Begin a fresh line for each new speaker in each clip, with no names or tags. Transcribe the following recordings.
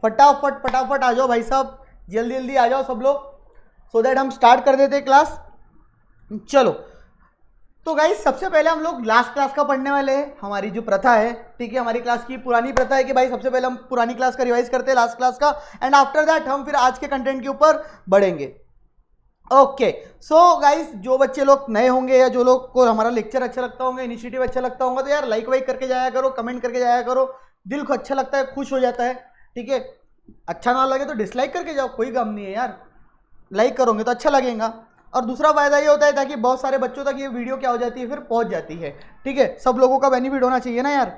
फटाफट फटाफट आ जाओ भाई साहब, जल्दी जल्दी आ जाओ सब लोग, सो दैट हम स्टार्ट कर देते क्लास। चलो तो गाइस सबसे पहले हम लोग लास्ट क्लास का पढ़ने वाले हैं। हमारी जो प्रथा है, ठीक है, हमारी क्लास की पुरानी प्रथा है कि भाई सबसे पहले हम पुरानी क्लास का रिवाइज करते हैं, लास्ट क्लास का, एंड आफ्टर दैट हम फिर आज के कंटेंट के ऊपर बढ़ेंगे। ओके सो गाइस, जो बच्चे लोग नए होंगे या जो लोग को हमारा लेक्चर अच्छा लगता होगा, इनिशिएटिव अच्छा लगता होगा, तो यार लाइक वाइक करके जाया करो, कमेंट करके जाया करो, दिल को अच्छा लगता है, खुश हो जाता है, ठीक है। अच्छा ना लगे तो डिसलाइक करके जाओ, कोई गम नहीं है यार, लाइक करोगे तो अच्छा लगेगा। और दूसरा फायदा ये होता है ताकि बहुत सारे बच्चों तक ये वीडियो क्या हो जाती है, फिर पहुंच जाती है, ठीक है। सब लोगों का बेनिफिट होना चाहिए ना यार।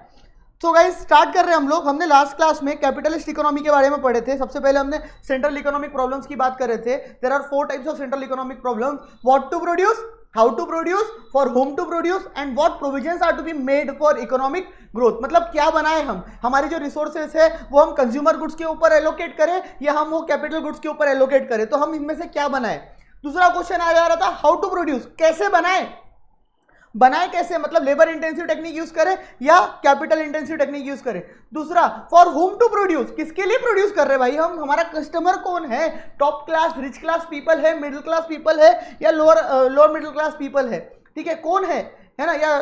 तो गाइस स्टार्ट कर रहे हैं हम लोग। हमने लास्ट क्लास में कैपिटलिस्ट इकोनॉमी के बारे में पढ़े थे। सबसे पहले हमने सेंट्रल इकोनॉमिक प्रॉब्लम्स की बात कर रहे थे। There are 4 types of central economic problems: what to produce, how to produce, for whom to produce, and what provisions are to be made for economic growth. मतलब क्या बनाए हम, हमारी जो रिसोर्सेज है वो हम कंज्यूमर गुड्स के ऊपर एलोकेट करें या हम वो कैपिटल गुड्स के ऊपर एलोकेट करें, तो हम इनमें से क्या बनाए। दूसरा क्वेश्चन आ जा रहा था हाउ टू प्रोड्यूस, कैसे बनाए, बनाए कैसे, मतलब लेबर इंटेंसिव टेक्निक यूज करें या कैपिटल इंटेंसिव टेक्निक यूज करें। दूसरा फॉर होम टू प्रोड्यूस, किसके लिए प्रोड्यूस कर रहे हैं भाई हम, हमारा कस्टमर कौन है, top class rich class people है, मिडिल क्लास पीपल है, या लोअर मिडिल क्लास पीपल है, ठीक है, कौन है ना, या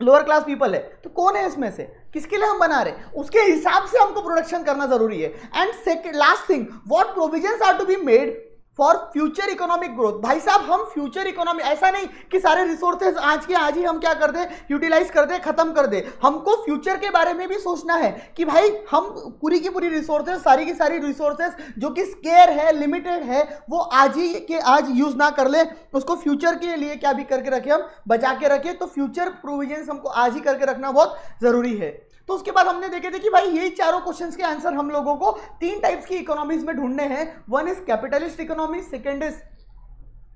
लोअर क्लास पीपल है, तो कौन है इसमें से, किसके लिए हम बना रहे हैं, उसके हिसाब से हमको प्रोडक्शन करना जरूरी है। And second last thing, what provisions are to be made for future economic growth. भाई साहब हम फ्यूचर इकोनॉमी, ऐसा नहीं कि सारे रिसोर्सेज आज के आज ही हम क्या कर दे, यूटिलाइज कर दे, खत्म कर दे। हमको फ्यूचर के बारे में भी सोचना है कि भाई हम पूरी की पूरी रिसोर्सेज, सारी की सारी रिसोर्सेज जो कि स्केयर है, लिमिटेड है, वो आज ही के आज यूज ना कर ले, उसको फ्यूचर के लिए क्या भी करके रखे, हम बचा के रखे। तो फ्यूचर प्रोविजंस हमको आज ही करके रखना बहुत जरूरी है। तो उसके बाद हमने देखे थे कि भाई यही चारों क्वेश्चंस के आंसर हम लोगों को 3 टाइप्स की इकोनॉमीज में ढूंढने हैं। One is capitalist economy, second is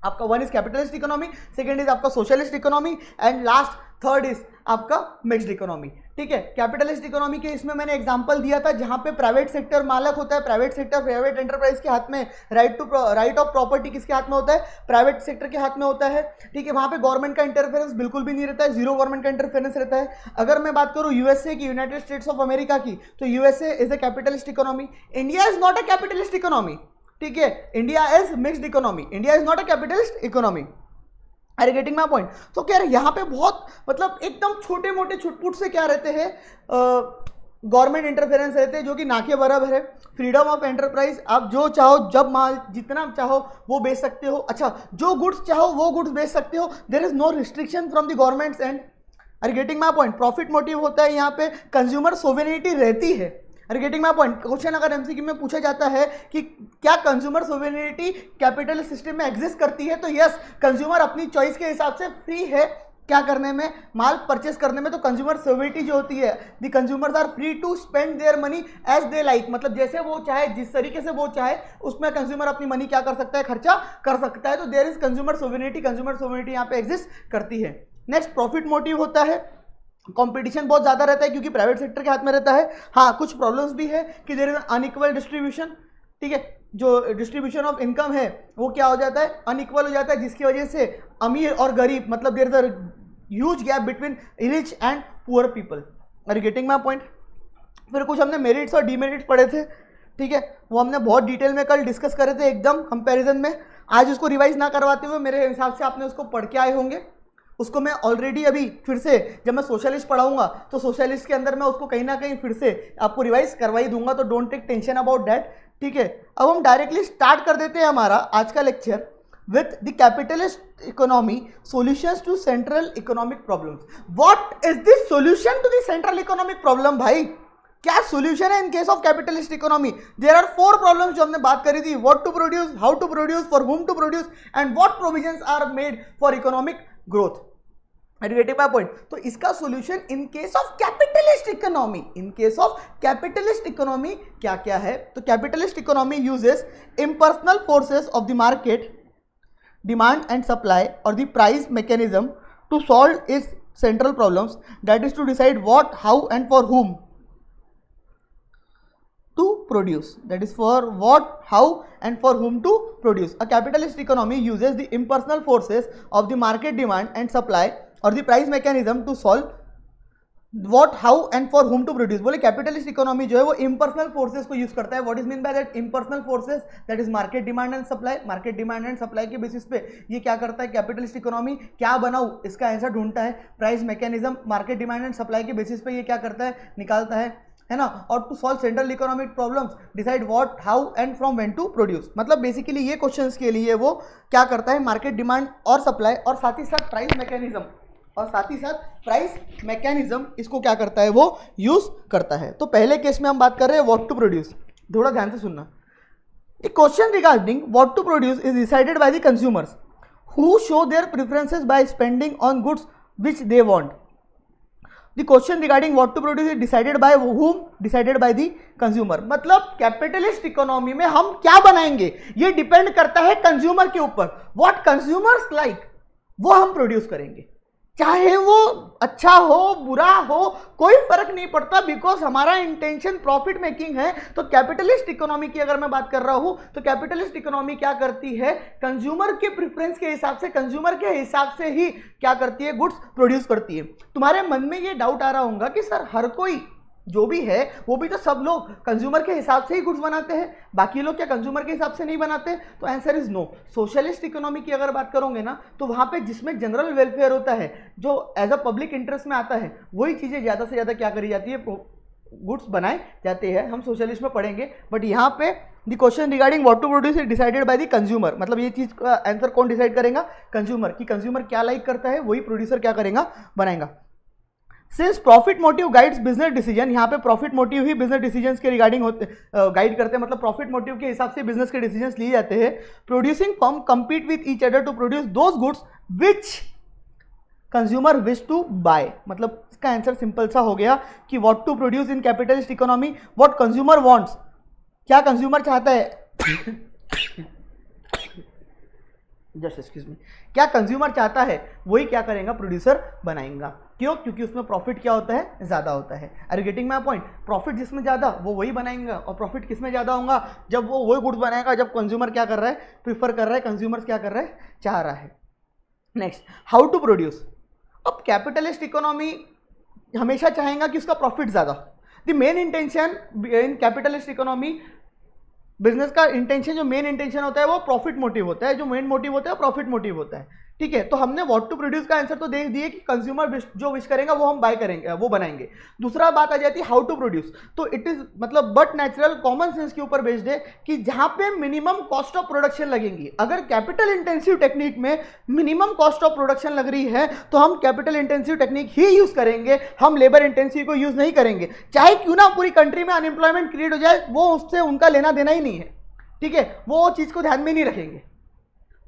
आपका one is capitalist economy, second is आपका socialist economy, and last third is आपका मिक्स्ड इकोनॉमी, ठीक है। कैपिटलिस्ट इकोनॉमी के इसमें मैंने एग्जांपल दिया था जहां पे प्राइवेट सेक्टर मालक होता है, प्राइवेट सेक्टर, प्राइवेट एंटरप्राइज के हाथ में राइट ऑफ प्रॉपर्टी किसके हाथ में होता है, प्राइवेट सेक्टर के हाथ में होता है, ठीक है। वहां पे गवर्नमेंट का इंटरफेरेंस बिल्कुल भी नहीं रहता है, जीरो गवर्नमेंट का इंटरफेरेंस रहता है। अगर मैं बात करूं यूएसए की, यूनाइटेड स्टेट्स ऑफ अमेरिका की, तो USA is a capitalist economy, India is not a capitalist economy, ठीक है। India is mixed economy, India is not a capitalist economy. Are you getting my point. तो क्या यहाँ पे बहुत मतलब एकदम छोटे मोटे छुटपुट से क्या रहते हैं, गवर्नमेंट इंटरफेरेंस रहते हैं जो कि ना के बराबर है। फ्रीडम ऑफ एंटरप्राइज, आप जो चाहो जब माल जितना चाहो वो बेच सकते हो, अच्छा जो गुड्स चाहो वो गुड्स बेच सकते हो, there is no restriction from the governments and. Are you getting my point. Profit motive होता है यहाँ पे, कंज्यूमर सोवेरेनिटी रहती है। Are getting my point. Question अगर एमसीक्यू में पूछा जाता है कि क्या कंज्यूमर सोवेरेनिटी कैपिटल सिस्टम में एग्जिस्ट करती है, तो यस, कंज्यूमर अपनी चॉइस के हिसाब से फ्री है क्या करने में, माल परचेस करने में। तो कंज्यूमर सोवेरेनिटी जो होती है, the consumers are free to spend their money as they like, मतलब जैसे वो चाहे, जिस तरीके से वो चाहे, उसमें कंज्यूमर अपनी मनी क्या कर सकता है, खर्चा कर सकता है। तो देयर इज कंज्यूमर सोवेरेनिटी यहाँ पे एग्जिस्ट करती है। नेक्स्ट प्रॉफिट मोटिव होता है, कंपटीशन बहुत ज़्यादा रहता है क्योंकि प्राइवेट सेक्टर के हाथ में रहता है। हाँ कुछ प्रॉब्लम्स भी है कि देयर इज अनइक्वल डिस्ट्रीब्यूशन, ठीक है, जो डिस्ट्रीब्यूशन ऑफ इनकम है वो क्या हो जाता है, अनइक्वल हो जाता है, जिसकी वजह से अमीर और गरीब, मतलब there is a huge gap between rich and poor people. Are you getting my point. फिर कुछ हमने मेरिट्स और डीमेरिट्स पढ़े थे, ठीक है, वो हमने बहुत डिटेल में कल डिस्कस करे थे एकदम कंपैरिजन में। आज उसको रिवाइज ना करवाते हुए मेरे हिसाब से आपने उसको पढ़ के आए होंगे। उसको मैं ऑलरेडी अभी फिर से जब मैं सोशलिस्ट पढ़ाऊंगा तो सोशलिस्ट के अंदर मैं उसको कहीं ना कहीं फिर से आपको रिवाइज करवा ही दूंगा, तो don't take tension about that, ठीक है। अब हम डायरेक्टली स्टार्ट कर देते हैं हमारा आज का lecture with the capitalist economy solutions to central economic problems. What is the solution to the central economic problem भाई, क्या सॉल्यूशन है in case of capitalist economy. There are 4 problems जो हमने बात करी थी, what to produce, how to produce, for whom to produce, and what provisions are made for economic growth. Are you getting my point. तो इसका solution in case of capitalist economy, in case of capitalist economy क्या क्या है, तो capitalist economy uses impersonal forces of the market, demand and supply और the price mechanism to solve its central problems, that is to decide what, how and for whom to produce, that is for what, how and for whom to produce. A capitalist economy uses the impersonal forces of the market, demand and supply or the price mechanism to solve what, how and for whom to produce. बोले capitalist economy जो है वो impersonal forces को use करता है। What is mean by that impersonal forces? That is market demand and supply. Market demand and supply के basis पे ये क्या करता है कैपिटलिस्ट इकोनॉमी। क्या बनाऊं, इसका आंसर ढूंढता है। Price mechanism market demand and supply के बेसिस पे ये क्या करता है, निकालता है ना। और to solve central economic problems decide what, how and from when to produce. मतलब बेसिकली ये क्वेश्चंस के लिए वो क्या करता है, मार्केट डिमांड और सप्लाई और साथ ही साथ प्राइस मैकेनिज्म इसको क्या करता है, वो यूज करता है। तो पहले केस में हम बात कर रहे हैं व्हाट टू प्रोड्यूस। थोड़ा ध्यान से सुनना। A question regarding what to produce is decided by the consumers who show their preferences by spending on goods which they want. The question regarding what to produce is decided by whom? Decided by the consumer। मतलब capitalist economy में हम क्या बनाएंगे ये depend करता है consumer के ऊपर। What consumers like वो हम प्रोड्यूस करेंगे, चाहे वो अच्छा हो बुरा हो कोई फर्क नहीं पड़ता, बिकॉज हमारा इंटेंशन प्रॉफिट मेकिंग है। तो कैपिटलिस्ट इकोनॉमी की अगर मैं बात कर रहा हूं तो कैपिटलिस्ट इकोनॉमी क्या करती है, कंज्यूमर के प्रेफरेंस के हिसाब से, कंज्यूमर के हिसाब से ही क्या करती है, गुड्स प्रोड्यूस करती है। तुम्हारे मन में ये डाउट आ रहा होगा कि सर हर कोई जो भी है वो भी तो सब लोग कंज्यूमर के हिसाब से ही गुड्स बनाते हैं, बाकी लोग क्या कंज्यूमर के हिसाब से नहीं बनाते? तो answer is no. Socialist economy की अगर बात करोगे ना तो वहां पे जिसमें जनरल वेलफेयर होता है, जो एज अ पब्लिक इंटरेस्ट में आता है, वही चीजें ज्यादा से ज्यादा क्या करी जाती है, गुड्स बनाए जाते हैं। हम सोशलिस्ट में पढ़ेंगे, बट यहाँ पे the question regarding what to produce is decided by the consumer. मतलब ये चीज का आंसर कौन डिसाइड करेगा, कंज्यूमर। कि कंज्यूमर क्या लाइक करता है वही प्रोड्यूसर क्या करेगा, बनाएगा। Since profit motive guides business decision, यहाँ पे प्रॉफिट मोटिव ही बिजनेस डिसीजंस के रिगार्डिंग होते गाइड करते हैं। मतलब प्रॉफिट मोटिव के हिसाब से बिजनेस के डिसीजंस लिए जाते हैं। Producing firm compete with each other to produce those goods which consumer wish to buy. मतलब इसका आंसर सिंपल सा हो गया कि what to produce in capitalist economy, what consumer wants, क्या कंज्यूमर चाहता है जस्ट एक्सक्यूज मी, क्या कंज्यूमर चाहता है वही क्या करेगा, प्रोड्यूसर बनाएगा। क्यों? क्योंकि उसमें प्रॉफिट क्या होता है, ज्यादा होता है। Are you getting my point? Profit जिसमें ज्यादा वो वही बनाएगा, और प्रॉफिट किसमें ज्यादा होगा, जब वो वही गुड्स बनाएगा जब कंज्यूमर क्या कर रहा है, प्रीफर कर रहा है, कंज्यूमर क्या कर रहा है, चाह रहा है। Next, how to produce. अब कैपिटलिस्ट इकोनॉमी हमेशा चाहेगा कि उसका प्रॉफिट ज्यादा। The main intention in capitalist economy, business का इंटेंशन, जो मेन इंटेंशन होता है वो प्रॉफिट मोटिव होता है, जो मेन मोटिव होता है प्रॉफिट मोटिव होता है। ठीक है, तो हमने व्हाट टू प्रोड्यूस का आंसर तो देख दिए कि कंज्यूमर जो विश करेगा वो हम बाय करेंगे, वो बनाएंगे। दूसरा बात आ जाती है हाउ टू प्रोड्यूस। तो इट इज मतलब बट नेचुरल कॉमन सेंस के ऊपर बेस्ड है कि जहां पे मिनिमम कॉस्ट ऑफ प्रोडक्शन लगेंगी। अगर कैपिटल इंटेंसिव टेक्निक में मिनिमम कॉस्ट ऑफ प्रोडक्शन लग रही है तो हम कैपिटल इंटेंसिव टेक्निक ही यूज करेंगे, हम लेबर इंटेंसिव को यूज नहीं करेंगे। चाहे क्यों ना पूरी कंट्री में अनएम्प्लॉयमेंट क्रिएट हो जाए, वो उससे उनका लेना देना ही नहीं है। ठीक है, वो चीज को ध्यान में नहीं रखेंगे।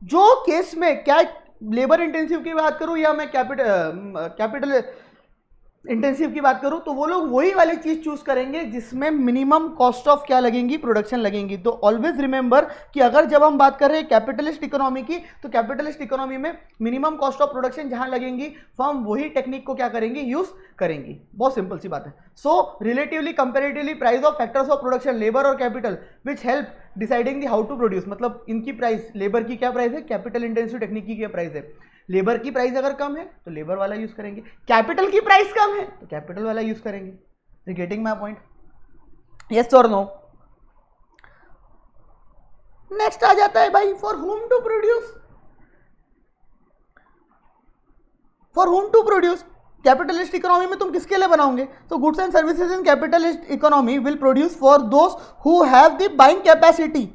जो केस में क्या लेबर इंटेंसिव की बात करूं या मैं कैपिटल इंटेंसिव की बात करूं, तो वो लोग वही वाली चीज चूज करेंगे जिसमें मिनिमम कॉस्ट ऑफ क्या लगेंगी, प्रोडक्शन लगेंगी। तो ऑलवेज रिमेंबर कि अगर जब हम बात कर रहे हैं कैपिटलिस्ट इकोनॉमी की, तो कैपिटलिस्ट इकोनॉमी में मिनिमम कॉस्ट ऑफ प्रोडक्शन जहां लगेंगी, फर्म वही टेक्निक को क्या करेंगी, यूज करेंगी। बहुत सिंपल सी बात है। So relatively comparatively price of factors of production, labour और capital, which help deciding the how to produce. मतलब इनकी प्राइस, लेबर की क्या प्राइस है, कैपिटल इंटेंसिव टेक्निक की क्या प्राइस है। लेबर की प्राइस अगर कम है तो लेबर वाला यूज करेंगे, कैपिटल की प्राइस कम है तो कैपिटल वाला यूज करेंगे। Getting my point? यस और नो? नेक्स्ट आ जाता है भाई for whom to produce. For whom to produce, capitalist economy में तुम किसके लिए बनाओगे? तो goods and services in capitalist economy will produce for those who have the buying capacity.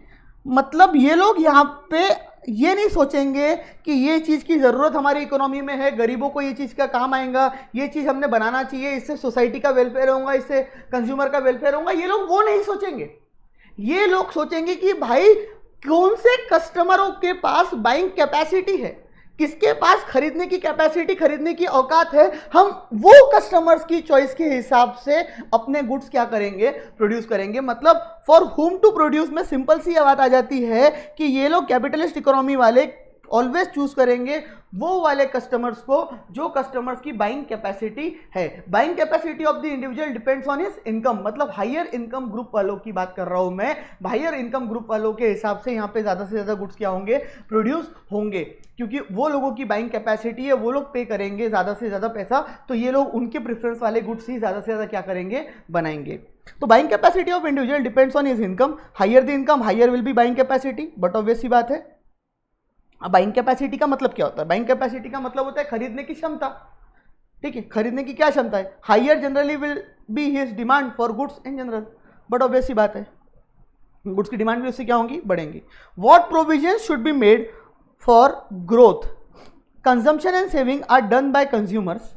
मतलब ये लोग यहाँ पे ये नहीं सोचेंगे कि ये चीज़ की ज़रूरत हमारी इकोनॉमी में है, गरीबों को ये चीज़ का काम आएगा, ये चीज़ हमने बनाना चाहिए, इससे सोसाइटी का वेलफेयर होगा, इससे कंज्यूमर का वेलफेयर होगा। ये लोग वो नहीं सोचेंगे। ये लोग सोचेंगे कि भाई कौन से कस्टमरों के पास बाइंग कैपेसिटी है, किसके पास खरीदने की कैपेसिटी, खरीदने की औकात है, हम वो कस्टमर्स की चॉइस के हिसाब से अपने गुड्स क्या करेंगे, प्रोड्यूस करेंगे। मतलब फॉर हुम टू प्रोड्यूस में सिंपल सी बात आ जाती है कि ये लोग कैपिटलिस्ट इकोनॉमी वाले ऑलवेज चूज करेंगे वो वाले कस्टमर्स को जो कस्टमर्स की बाइंग कैपेसिटी है। Buying capacity of the individual depends on his income, मतलब हायर इनकम ग्रुप वालों की बात कर रहा हूं मैं। हायर इनकम ग्रुप वालों के हिसाब से यहाँ पे ज्यादा से ज्यादा गुड्स क्या होंगे, प्रोड्यूस होंगे, क्योंकि वो लोगों की बाइंग कैपेसिटी है, वो लोग पे करेंगे ज्यादा से ज्यादा पैसा, तो ये लोग उनके प्रेफरेंस वाले गुड्स ही ज्यादा से ज्यादा क्या करेंगे, बनाएंगे। तो buying capacity of individual depends on his income, higher the income higher will be buying capacity, but obvious सी बात है। अब बाइंग कैपेसिटी का मतलब क्या होता है? बाइंग कैपेसिटी का मतलब होता है खरीदने की क्षमता, ठीक है, खरीदने की क्या क्षमता है। Higher generally will be his demand for goods in general, but obvious सी बात है गुड्स की डिमांड भी उससे क्या होंगी, बढ़ेंगी। What provision should be made for growth, consumption and saving are done by consumers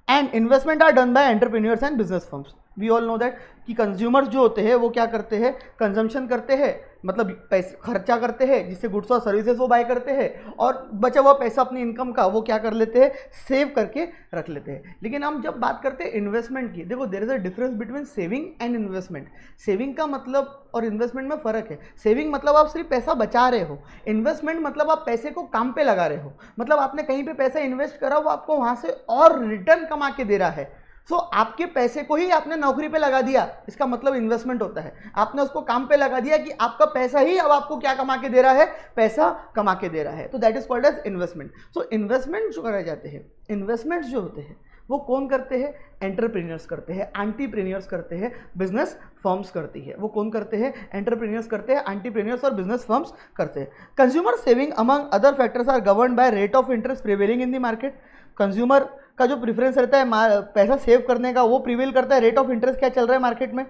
and investment are done by entrepreneurs and business firms. We all know that कि कंज्यूमर्स जो होते हैं वो क्या करते हैं, कंजम्पशन करते हैं, मतलब पैसे खर्चा करते हैं जिससे गुड्स और सर्विसेज वो बाय करते हैं, और बचा हुआ पैसा अपनी इनकम का वो क्या कर लेते हैं, सेव करके रख लेते हैं। लेकिन हम जब बात करते हैं इन्वेस्टमेंट की, देखो there is a difference between saving and investment. Saving का मतलब और इन्वेस्टमेंट में फर्क है। सेविंग मतलब आप सिर्फ पैसा बचा रहे हो, इन्वेस्टमेंट मतलब आप पैसे को काम पे लगा रहे हो, मतलब आपने कहीं पे पैसा इन्वेस्ट करा, वो आपको वहां से और रिटर्न कमा के दे रहा है। सो आपके पैसे को ही आपने नौकरी पे लगा दिया, इसका मतलब इन्वेस्टमेंट होता है। आपने उसको काम पे लगा दिया कि आपका पैसा ही अब आपको क्या कमा के दे रहा है, पैसा कमा के दे रहा है, तो that is called as investment. So investment जो कराए जाते हैं, इन्वेस्टमेंट्स जो होते हैं वो कौन करते हैं, एंटरप्रेन्योर्स करते हैं, एंटीप्रेन्योर्स करते हैं, बिजनेस फर्म्स करती है। वो कौन करते हैं, एंटरप्रेन्योर्स करते हैं, एंटीप्रेन्योर्स और बिजनेस फर्म्स करते हैं। Consumer saving among other factors are governed by rate of interest prevailing in the market. Consumer का जो प्रेफरेंस रहता है पैसा सेव करने का, वो प्रिवेल करता है रेट ऑफ इंटरेस्ट क्या चल रहा है मार्केट में।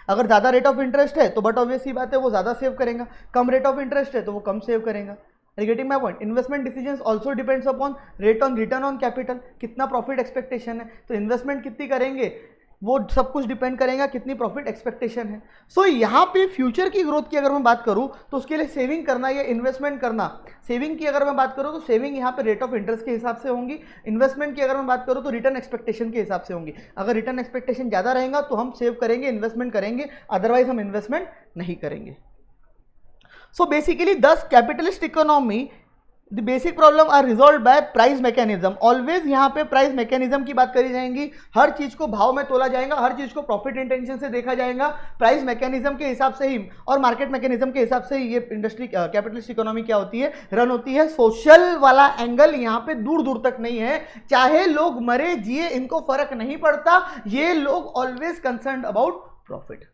अगर ज़्यादा रेट ऑफ इंटरेस्ट है तो बट ऑब्वियस सी बात है वो ज़्यादा सेव करेगा, कम रेट ऑफ इंटरेस्ट है तो वो कम सेव करेगा। Getting my point. Investment decisions also depends upon rate on return on capital, कितना प्रॉफिट एक्सपेक्टेशन है, तो इन्वेस्टमेंट कितनी करेंगे वो सब कुछ डिपेंड करेगा कितनी प्रॉफिट एक्सपेक्टेशन है। सो यहाँ पे फ्यूचर की ग्रोथ की अगर मैं बात करूँ तो उसके लिए सेविंग करना या इन्वेस्टमेंट करना, सेविंग की अगर मैं बात करूँ तो सेविंग यहाँ पे रेट ऑफ इंटरेस्ट के हिसाब से होंगी, इन्वेस्टमेंट की अगर मैं बात करूँ तो रिटर्न एक्सपेक्टेशन के हिसाब से होंगी। अगर रिटर्न एक्सपेक्टेशन ज़्यादा रहेगा तो हम सेव करेंगे, इन्वेस्टमेंट करेंगे, अदरवाइज हम इन्वेस्टमेंट नहीं करेंगे। So basically 10 capitalist economy the basic problem are resolve by price mechanism. Always यहाँ पे प्राइस मैकेनिज्म की बात करी जाएंगी, हर चीज को भाव में तोला जाएगा, हर चीज को प्रॉफिट इंटेंशन से देखा जाएगा, प्राइस मैकेनिज्म के हिसाब से ही और मार्केट मैकेनिज्म के हिसाब से ही ये इंडस्ट्री कैपिटलिस्ट इकोनॉमी क्या होती है, रन होती है। सोशल वाला एंगल यहाँ पे दूर दूर तक नहीं है, चाहे लोग मरे जिए इनको फर्क नहीं पड़ता, ये लोग ऑलवेज कंसर्न अबाउट प्रॉफिट।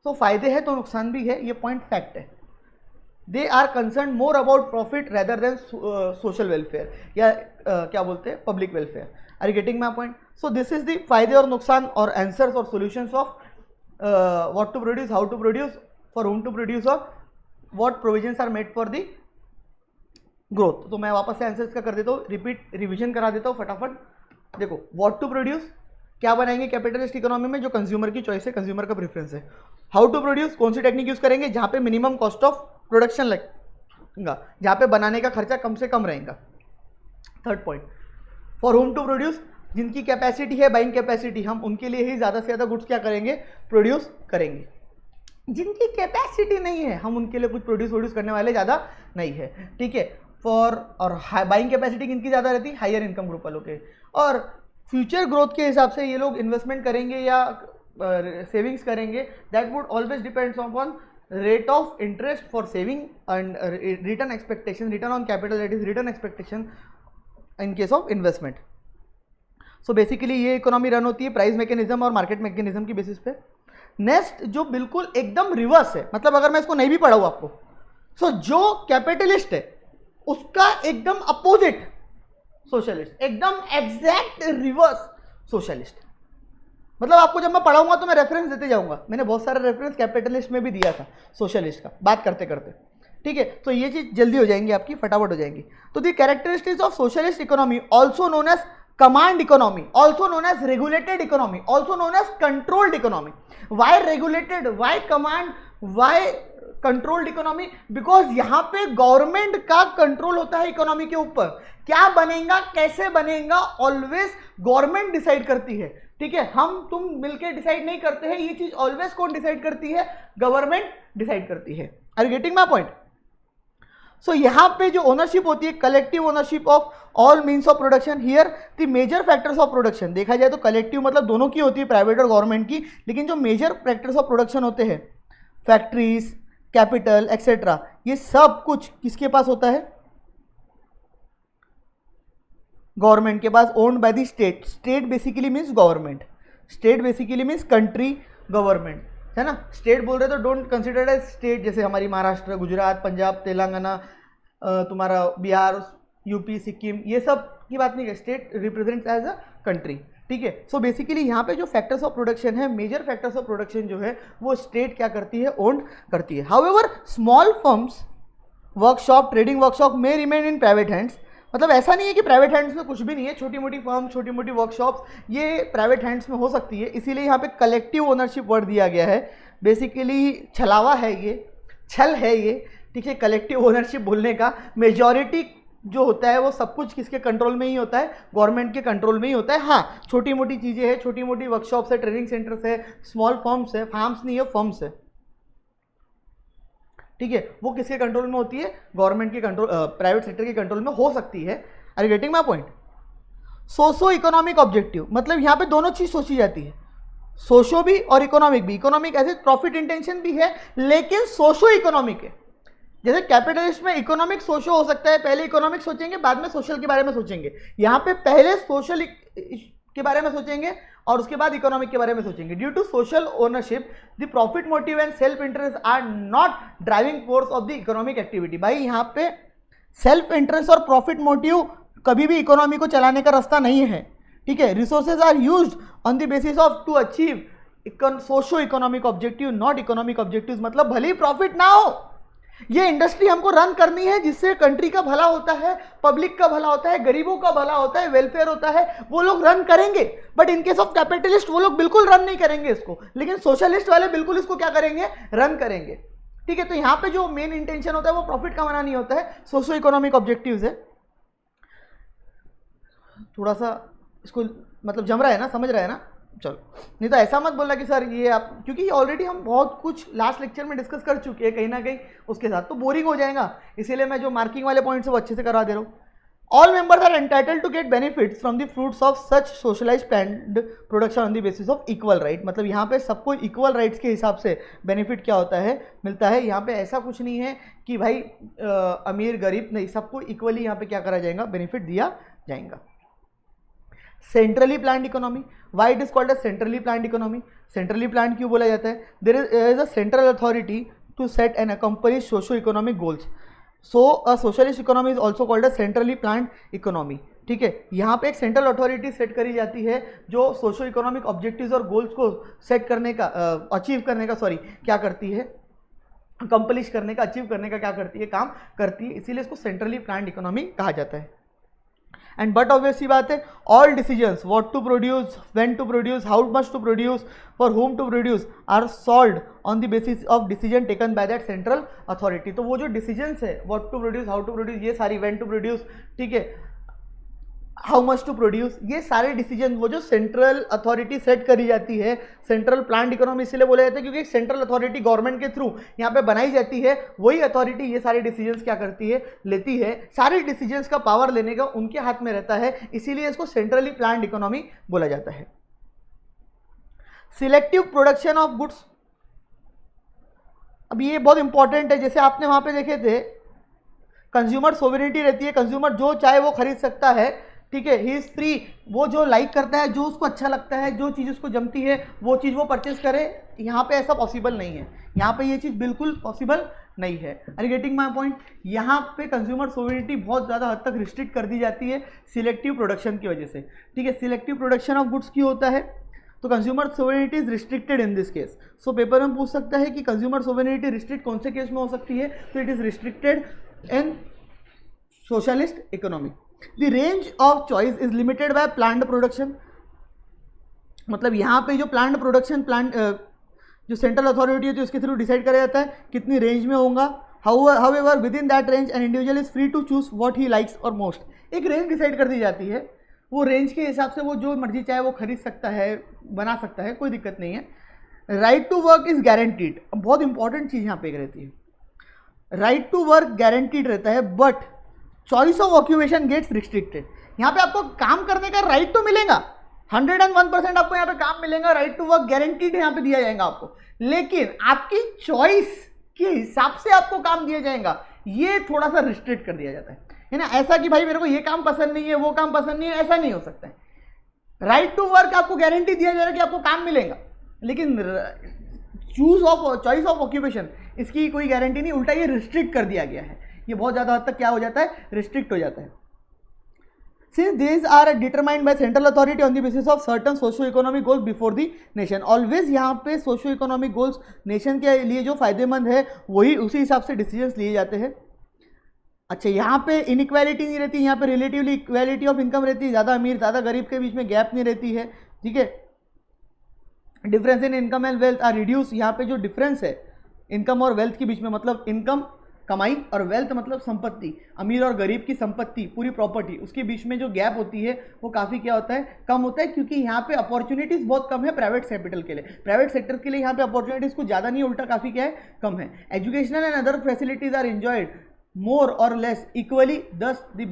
तो फायदे है तो नुकसान भी है, ये पॉइंट फैक्ट है। They are concern more about profit rather than social welfare या क्या बोलते हैं public welfare. Are getting my point. So this is the फायदे और नुकसान और आंसर्स और solutions of what to produce, how to produce, for whom to produce और what provisions are made for the growth. तो मैं वापस से आंसर्स का कर देता हूँ, रिपीट रिविजन करा देता हूँ फटाफट। देखो व्हाट टू प्रोड्यूस क्या बनाएंगे कैपिटलिस्ट इकोनॉमी में, जो कंज्यूमर की चॉइस है, कंज्यूमर का प्रेफरेंस है। हाउ टू प्रोड्यूस कौन सी टेक्निक यूज करेंगे, जहां पे मिनिमम कॉस्ट ऑफ प्रोडक्शन लगेगा, जहां पे बनाने का खर्चा कम से कम रहेगा। Third point for whom to produce, जिनकी कैपेसिटी है बाइंग कैपेसिटी, हम उनके लिए ही ज्यादा से ज्यादा गुड्स क्या करेंगे, प्रोड्यूस करेंगे। जिनकी कैपेसिटी नहीं है हम उनके लिए कुछ प्रोड्यूस करने वाले ज्यादा नहीं है, ठीक है। फॉर और बाइंग कैपेसिटी किनकी ज्यादा रहती है, हायर इनकम ग्रुप वालों के। और फ्यूचर ग्रोथ के हिसाब से ये लोग इन्वेस्टमेंट करेंगे या सेविंग्स करेंगे, that would always depends upon rate of interest for saving and return expectation, return on capital that is return expectation in case of investment. So basically ये इकोनॉमी रन होती है प्राइस मैकेनिज्म और market mechanism की basis पे। Next जो बिल्कुल एकदम reverse है, मतलब अगर मैं इसको नहीं भी पढ़ाऊँ आपको, सो जो कैपिटलिस्ट है उसका एकदम अपोजिट सोशलिस्ट, एकदम एग्जैक्ट रिवर्स सोशलिस्ट। मतलब आपको जब मैं पढ़ाऊंगा तो मैं रेफरेंस देते जाऊंगा, मैंने बहुत सारे रेफरेंस कैपिटलिस्ट में भी दिया था सोशलिस्ट का बात करते करते, ठीक है। तो ये चीज जल्दी हो जाएंगी आपकी, फटाफट हो जाएंगी। तो the characteristics of socialist economy also known as command economy, also known as regulated economy, also known as controlled economy. Why regulated, why command, why controlled economy? Because यहां पे गवर्नमेंट का कंट्रोल होता है इकोनॉमी के ऊपर, क्या बनेगा कैसे बनेगा ऑलवेज गवर्नमेंट डिसाइड करती है, ठीक है। हम तुम मिलकर डिसाइड नहीं करते हैं, ये चीज ऑलवेज कौन डिसाइड करती है, गवर्नमेंट डिसाइड करती है। Are you getting my point? So यहाँ पे जो ओनरशिप होती है, collective ownership of all means of production, here the major factors of production. देखा जाए तो कलेक्टिव मतलब दोनों की होती है, प्राइवेट और गवर्नमेंट की, लेकिन जो मेजर फैक्टर्स ऑफ प्रोडक्शन होते हैं, फैक्ट्रीज, कैपिटल एक्सेट्रा, ये सब कुछ किसके पास होता है? गवर्नमेंट के पास, owned by the state. State basically means government, state basically means country, government, है ना। स्टेट बोल रहे तो डोंट कंसिडर एज स्टेट, जैसे हमारी महाराष्ट्र, गुजरात, पंजाब, तेलंगाना, तुम्हारा बिहार, यूपी, सिक्किम, ये सब की बात नहीं है। State represents as a country, ठीक है। सो बेसिकली यहाँ पे जो फैक्टर्स ऑफ प्रोडक्शन है, मेजर फैक्टर्स ऑफ प्रोडक्शन जो है वो स्टेट क्या करती है? ओन्ड करती है। However small firms, workshop, trading workshop में रिमेन इन प्राइवेट हैंड्स। मतलब ऐसा नहीं है कि प्राइवेट हैंड्स में कुछ भी नहीं है, छोटी मोटी फर्म, छोटी मोटी वर्कशॉप्स ये प्राइवेट हैंड्स में हो सकती है, इसीलिए यहाँ पे कलेक्टिव ओनरशिप वर्ड दिया गया है। बेसिकली छलावा है ये, छल है ये, ठीक है। कलेक्टिव ओनरशिप बोलने का मेजॉरिटी जो होता है वो सब कुछ किसके कंट्रोल में ही होता है? गवर्नमेंट के कंट्रोल में ही होता है। हाँ, छोटी मोटी चीज़ें हैं, छोटी मोटी वर्कशॉप्स है, ट्रेनिंग सेंटर्स है, स्मॉल फर्म्स है, फार्म्स नहीं है, फर्म्स है, ठीक है, वो किसके कंट्रोल में होती है? गवर्नमेंट के कंट्रोल, प्राइवेट सेक्टर के कंट्रोल में हो सकती है। Are you getting my point? Socio economic objective मतलब यहाँ पे दोनों चीज सोची जाती है, सोशो भी और इकोनॉमिक भी। इकोनॉमिक ऐसे प्रॉफिट इंटेंशन भी है, लेकिन सोशो इकोनॉमिक है। जैसे कैपिटलिस्ट में इकोनॉमिक सोशो हो सकता है, पहले इकोनॉमिक सोचेंगे, बाद में सोशल के बारे में सोचेंगे। यहाँ पे पहले सोशल के बारे में सोचेंगे और उसके बाद इकोनॉमिक के बारे में सोचेंगे। Due to social ownership the profit motive and self interest are not driving force of the economic activity. भाई यहाँ पे सेल्फ इंटरेस्ट और प्रॉफिट मोटिव कभी भी इकोनॉमी को चलाने का रास्ता नहीं है, ठीक है। Resources are used on the basis of to achieve socio economic objective, not economic objective. मतलब भले ही प्रॉफिट ना हो, ये इंडस्ट्री हमको रन करनी है जिससे कंट्री का भला होता है, पब्लिक का भला होता है, गरीबों का भला होता है, वेलफेयर होता है, वो लोग रन करेंगे। But in case of capitalist वो लोग बिल्कुल रन नहीं करेंगे इसको, लेकिन सोशलिस्ट वाले बिल्कुल इसको क्या करेंगे? रन करेंगे, ठीक है। तो यहाँ पे जो मेन इंटेंशन होता है वो प्रॉफिट कमाना नहीं होता है, सोशो इकोनॉमिक ऑब्जेक्टिव्स है। थोड़ा सा इसको मतलब जम रहा है ना, समझ रहा है ना? चलो, नहीं तो ऐसा मत बोलना कि सर ये आप, क्योंकि ऑलरेडी हम बहुत कुछ लास्ट लेक्चर में डिस्कस कर चुके हैं कहीं ना कहीं, उसके साथ तो बोरिंग हो जाएगा, इसीलिए मैं जो मार्किंग वाले पॉइंट्स है वो अच्छे से करा दे रहा हूँ। All members are entitled to get benefits from the fruits of such socialise planned production on the basis of equal right. मतलब यहाँ पे सबको इक्वल राइट्स के हिसाब से बेनिफिट क्या होता है? मिलता है। यहाँ पे ऐसा कुछ नहीं है कि भाई अमीर गरीब, नहीं, सबको इक्वली यहाँ पे क्या करा जाएगा? बेनिफिट दिया जाएगा। Centrally planned economy, why it is called as centrally planned economy? Centrally planned क्यों बोला जाता है? There is a central authority to set and accomplish socio economic goals. So a socialist economy is also called as centrally planned economy, ठीक है। यहाँ पे एक central authority set करी जाती है जो सोशो इकोनॉमिक ऑब्जेक्टिव्स और गोल्स को सेट करने का, अचीव करने का, क्या करती है? अकम्पलिश करने का, अचीव करने का क्या करती है? काम करती है, इसीलिए इसको सेंट्रली प्लान्ड इकोनॉमी कहा जाता है। एंड बट ऑब्वियस सी बात है, all decisions what to produce, when to produce, how much to produce, for whom to produce are solved on the basis of decision taken by that central authority. तो वो जो decisions है, what to produce, how to produce, ये सारी, when to produce, ठीक है, how much to produce, ये सारे डिसीजन वो जो सेंट्रल अथॉरिटी सेट करी जाती है। सेंट्रल प्लान्ड इकोनॉमी इसलिए बोला जाता है क्योंकि एक सेंट्रल अथॉरिटी गवर्नमेंट के थ्रू यहाँ पे बनाई जाती है, वही अथॉरिटी ये सारे डिसीजंस क्या करती है? लेती है। सारे डिसीजंस का पावर लेने का उनके हाथ में रहता है, इसीलिए इसको सेंट्रली प्लान्ड इकोनॉमी बोला जाता है। सिलेक्टिव प्रोडक्शन ऑफ गुड्स, अब ये बहुत इंपॉर्टेंट है। जैसे आपने वहां पे देखे थे, कंज्यूमर सोवरेनिटी रहती है, कंज्यूमर जो चाहे वो खरीद सकता है, ठीक है, ही इज फ्री। वो जो लाइक करता है, जो उसको अच्छा लगता है, जो चीज़ उसको जमती है, वो चीज़ वो परचेज करे। यहाँ पे ऐसा पॉसिबल नहीं है, यहाँ पे ये चीज़ बिल्कुल पॉसिबल नहीं है। Are you getting my point? यहाँ पे कंज्यूमर सोवरेनिटी बहुत ज़्यादा हद तक रिस्ट्रिक्ट कर दी जाती है सिलेक्टिव प्रोडक्शन की वजह से, ठीक है। सिलेक्टिव प्रोडक्शन ऑफ गुड्स क्यों होता है? तो consumer sovereignty is restricted in this case. So paper में पूछ सकता है कि कंज्यूमर सोवरेनिटी रिस्ट्रिक्ट कौन से केस में हो सकती है? तो it is restricted in socialist economy. The range of choice is limited by planned production। मतलब यहाँ पे जो प्लान्ड प्रोडक्शन, जो सेंट्रल अथॉरिटी होती है उसके थ्रू डिसाइड करा जाता है कितनी रेंज में होगा। However within that range an individual is free to choose what he likes और मोस्ट। एक रेंज डिसाइड कर दी जाती है, वो रेंज के हिसाब से वो जो मर्जी चाहे वो खरीद सकता है, बना सकता है, कोई दिक्कत नहीं है। Right to work is guaranteed. बहुत इंपॉर्टेंट चीज़ यहाँ पे रहती है, राइट टू वर्क गारंटीड रहता है but choice of occupation gets restricted. यहाँ पे आपको काम करने का राइट तो मिलेगा, 101% आपको यहाँ पे काम मिलेगा, राइट टू वर्क गारंटीड यहाँ पे दिया जाएगा आपको, लेकिन आपकी चॉइस के हिसाब से आपको काम दिया जाएगा, ये थोड़ा सा रिस्ट्रिक्ट कर दिया जाता है ना। ऐसा कि भाई मेरे को ये काम पसंद नहीं है, वो काम पसंद नहीं है, ऐसा नहीं हो सकता है। राइट टू वर्क आपको गारंटी दिया जाएगा कि आपको काम मिलेगा, लेकिन चॉइस ऑफ ऑक्यूपेशन इसकी कोई गारंटी नहीं, उल्टा ये रिस्ट्रिक्ट कर दिया गया है। ये बहुत ज़्यादा हद तक क्या हो जाता है, रिस्ट्रिक्ट हो जाता है। Since these are determined by central authority on the basis of certain socio-economic goals before the nation, always यहाँ पे socio-economic goals नेशन के लिए जो फायदेमंद है वही उसी हिसाब से डिसीजंस लिए जाते हैं। अच्छा, यहाँ पे इनइक्वालिटी नहीं रहती, यहाँ पे रिलेटिवली इक्वालिटी ऑफ इनकम रहती है, ज़्यादा अमीर ज़्यादा गरीब के बीच में गैप नहीं रहती है, ठीक है। Difference in income and wealth are reduce, यहाँ पे जो डिफरेंस है इनकम और वेल्थ के बीच में, मतलब इनकम कमाई और वेल्थ मतलब संपत्ति, अमीर और गरीब की संपत्ति पूरी प्रॉपर्टी, उसके बीच में जो गैप होती है वो काफ़ी क्या होता है, कम होता है, क्योंकि यहाँ पे अपॉर्चुनिटीज़ बहुत कम है प्राइवेट कैपिटल के लिए, प्राइवेट सेक्टर के लिए यहाँ पे अपॉर्चुनिटीज़ कुछ ज़्यादा नहीं, उल्टा काफ़ी क्या है, कम है। Educational and other facilities are enjoyed more or less equally, thus the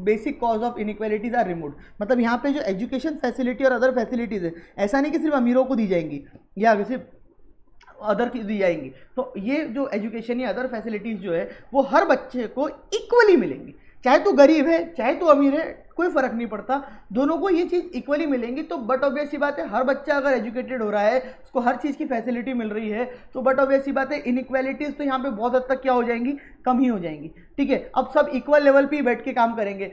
basic cause of inequalities are removed. मतलब यहाँ पे जो एजुकेशन फैसिलिटी और अदर फैसिलिटीज़ है, ऐसा नहीं कि सिर्फ अमीरों को दी जाएंगी या सिर्फ अदर की दी जाएंगी, तो ये जो एजुकेशन या अदर फैसिलिटीज़ जो है वो हर बच्चे को इक्वली मिलेंगी, चाहे तो गरीब है चाहे तो अमीर है, कोई फ़र्क नहीं पड़ता, दोनों को ये चीज़ इक्वली मिलेंगी। तो बट ऑब्वियस सी बात है, हर बच्चा अगर एजुकेटेड हो रहा है, उसको हर चीज़ की फैसिलिटी मिल रही है, तो बट ऑब्वियस सी बात है इनइक्वालिटीज़ तो यहाँ पे बहुत हद तक क्या हो जाएंगी, कम ही हो जाएंगी, ठीक है। अब सब इक्वल लेवल पे ही बैठ के काम करेंगे,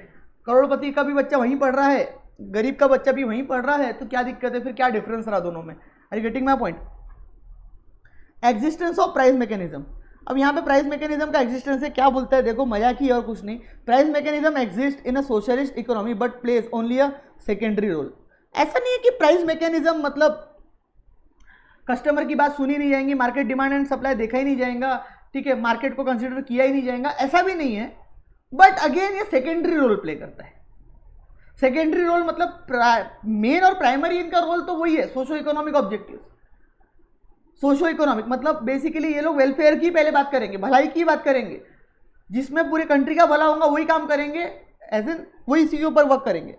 करोड़पति का भी बच्चा वहीं पढ़ रहा है, गरीब का बच्चा भी वहीं पढ़ रहा है, तो क्या दिक्कत है, फिर क्या डिफरेंस रहा दोनों में। Are you getting my point? Existence of price mechanism. अब यहाँ पे प्राइस मैकेनिज्म का एग्जिस्टेंस है, क्या बोलता है, देखो मजाक ही और कुछ नहीं। Price mechanism exist in a socialist economy but plays only a secondary role. ऐसा नहीं है कि प्राइस मैकेनिज्म मतलब कस्टमर की बात सुनी नहीं जाएंगी, मार्केट डिमांड एंड सप्लाई देखा ही नहीं जाएगा, ठीक है, मार्केट को कंसिडर किया ही नहीं जाएगा, ऐसा भी नहीं है। बट अगेन ये सेकेंडरी रोल प्ले करता है। सेकेंडरी रोल मतलब मेन और प्राइमरी इनका रोल तो वही है, socio economic objective. Socio economic मतलब बेसिकली ये लोग वेलफेयर की पहले बात करेंगे, भलाई की बात करेंगे, जिसमें पूरे कंट्री का भला होगा वही काम करेंगे, एज इन वही इसी के ऊपर वर्क करेंगे।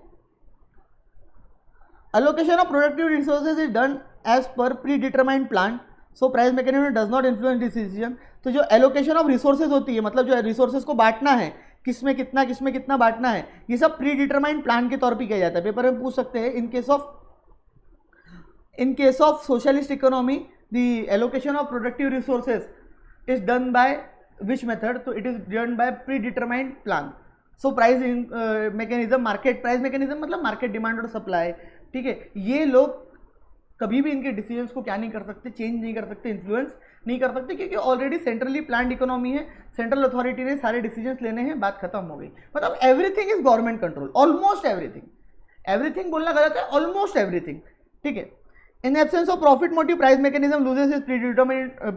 Allocation of productive resources is done as per predetermined plan, so price mechanism does not influence decision. तो जो एलोकेशन ऑफ रिसोर्सेज होती है, मतलब जो रिसोर्सेज को बांटना है, किसमें कितना बांटना है, ये सब प्री डिटरमाइंड प्लान के तौर पर किया जाता है। पेपर में पूछ सकते हैं, इन case of socialist economy the allocation of productive resources is done by which method? तो it is done by predetermined plan. So price mechanism, market price mechanism मतलब market demand और supply, ठीक है। ये लोग कभी भी इनके डिसीजंस को क्या नहीं कर सकते, चेंज नहीं कर सकते, इन्फ्लुएंस नहीं कर सकते, क्योंकि ऑलरेडी सेंट्रली प्लान्ड इकोनॉमी है, सेंट्रल अथॉरिटी ने सारे डिसीजंस लेने हैं, बात खत्म हो गई। मतलब everything is government control, almost everything बोलना गलत है, ऑलमोस्ट एवरीथिंग, ठीक है। In absence of profit motive, price mechanism loses its